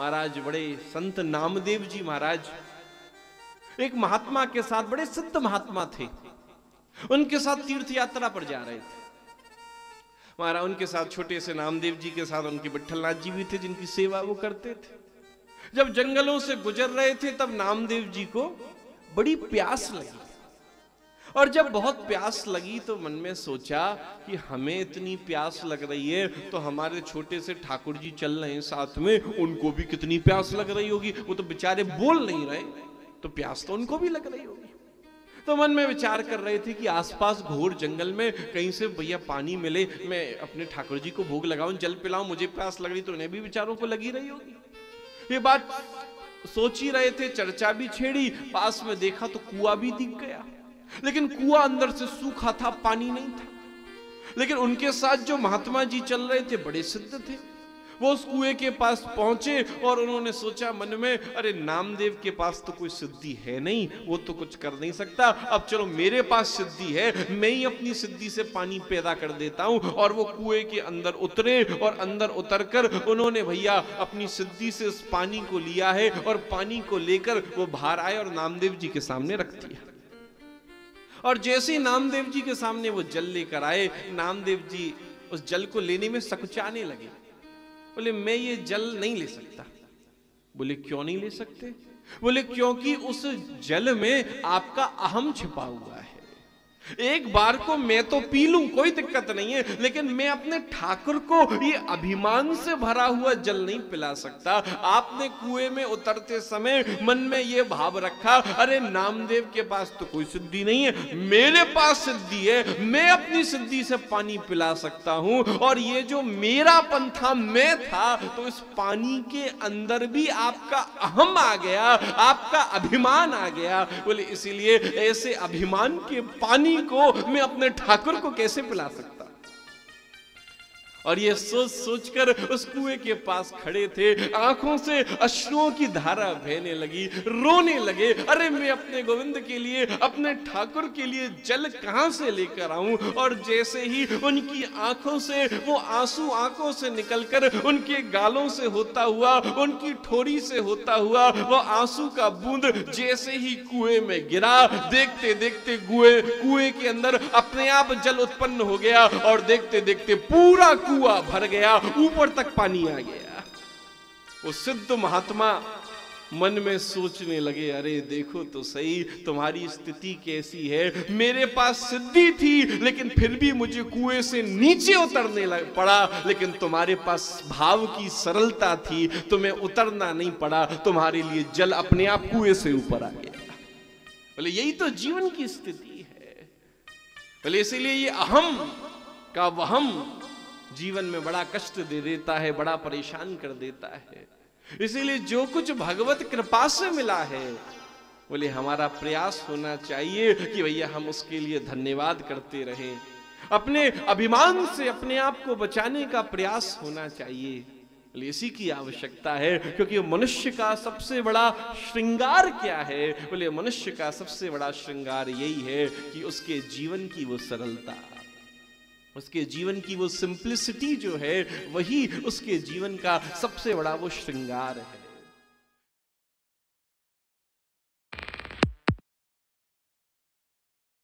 महाराज बड़े संत नामदेव जी महाराज एक महात्मा के साथ, बड़े सिद्ध महात्मा थे, उनके साथ तीर्थ यात्रा पर जा रहे थे महाराज। उनके साथ छोटे से नामदेव जी के साथ उनके विठलनाथ जी भी थे, जिनकी सेवा वो करते थे। जब जंगलों से गुजर रहे थे तब नामदेव जी को बड़ी प्यास लगी, और जब बहुत प्यास लगी तो मन में सोचा कि हमें इतनी प्यास लग रही है तो हमारे छोटे से ठाकुर जी चल रहे हैं साथ में, उनको भी कितनी प्यास लग रही होगी। वो तो बेचारे बोल नहीं रहे, तो प्यास तो उनको भी लग रही होगी। तो मन में विचार कर रहे थे कि आसपास घोर जंगल में कहीं से भैया पानी मिले, मैं अपने ठाकुर जी को भोग लगाऊं, जल पिलाऊं, मुझे प्यास लग रही तो उन्हें भी बेचारों को लगी रही होगी। ये बात सोच ही रहे थे, चर्चा भी छेड़ी, पास में देखा तो कुआं भी दिख गया, लेकिन कुआं अंदर से सूखा था, पानी नहीं था। लेकिन उनके साथ जो महात्मा जी चल रहे थे बड़े सिद्ध थे, वो उस कुएं के पास पहुंचे और उन्होंने सोचा मन में, अरे नामदेव के पास तो कोई सिद्धि है नहीं, वो तो कुछ कर नहीं सकता, अब चलो मेरे पास सिद्धि है, मैं ही अपनी सिद्धि से पानी पैदा कर देता हूं। और वो कुएं के अंदर उतरे और अंदर उतरकर उन्होंने भैया अपनी सिद्धि से उस पानी को लिया है और पानी को लेकर वो बाहर आए और नामदेव जी के सामने रख दिया। और जैसे ही नामदेव जी के सामने वो जल लेकर आए, नामदेव जी उस जल को लेने में सकुचाने लगे। बोले मैं ये जल नहीं ले सकता। बोले क्यों नहीं ले सकते? बोले क्योंकि उस जल में आपका अहम छिपा हुआ है। एक बार को मैं तो पी लूं, कोई दिक्कत नहीं है, लेकिन मैं अपने ठाकुर को ये अभिमान से भरा हुआ जल नहीं पिला सकता। आपने कुएं में उतरते समय मन में ये भाव रखा, अरे नामदेव के पास तो कोई सिद्धि नहीं है, मेरे पास सिद्धि है, मैं अपनी सिद्धि से पानी पिला सकता हूं। और ये जो मेरा पन था, मैं था, तो इस पानी के अंदर भी आपका अहम आ गया, आपका अभिमान आ गया। बोले इसीलिए ऐसे अभिमान के पानी को मैं अपने ठाकुर को कैसे पिला सकता। और ये सोच सोचकर उस कुएं के पास खड़े थे, आंखों से अश्रुओं की धारा बहने लगी, रोने लगे, अरे मैं अपने गोविंद के लिए, अपने ठाकुर के लिए जल कहां से लेकर आऊं। और जैसे ही उनकी आंखों से वो आंसू आंखों से निकलकर उनके गालों से होता हुआ, उनकी ठोड़ी से होता हुआ वो आंसू का बूंद जैसे ही कुएं में गिरा, देखते देखते कुएं के अंदर अपने आप जल उत्पन्न हो गया और देखते देखते पूरा कुआं भर गया, ऊपर तक पानी आ गया। वो सिद्ध महात्मा मन में सोचने लगे, अरे देखो तो सही तुम्हारी स्थिति कैसी है, मेरे पास सिद्धि थी लेकिन फिर भी मुझे कुएं से नीचे उतरने पड़ा, लेकिन तुम्हारे पास भाव की सरलता थी, तुम्हें उतरना नहीं पड़ा, तुम्हारे लिए जल अपने आप कुएं से ऊपर आ गया। बोले यही तो जीवन की स्थिति है। बोले इसीलिए ये अहम का वहम जीवन में बड़ा कष्ट दे देता है, बड़ा परेशान कर देता है। इसीलिए जो कुछ भगवत कृपा से मिला है, बोले हमारा प्रयास होना चाहिए कि भैया हम उसके लिए धन्यवाद करते रहें। अपने अभिमान से अपने आप को बचाने का प्रयास होना चाहिए, बोले इसी की आवश्यकता है। क्योंकि मनुष्य का सबसे बड़ा श्रृंगार क्या है? बोले मनुष्य का सबसे बड़ा श्रृंगार यही है कि उसके जीवन की वो सरलता, उसके जीवन की वो सिंप्लिसिटी जो है, वही उसके जीवन का सबसे बड़ा वो श्रृंगार है।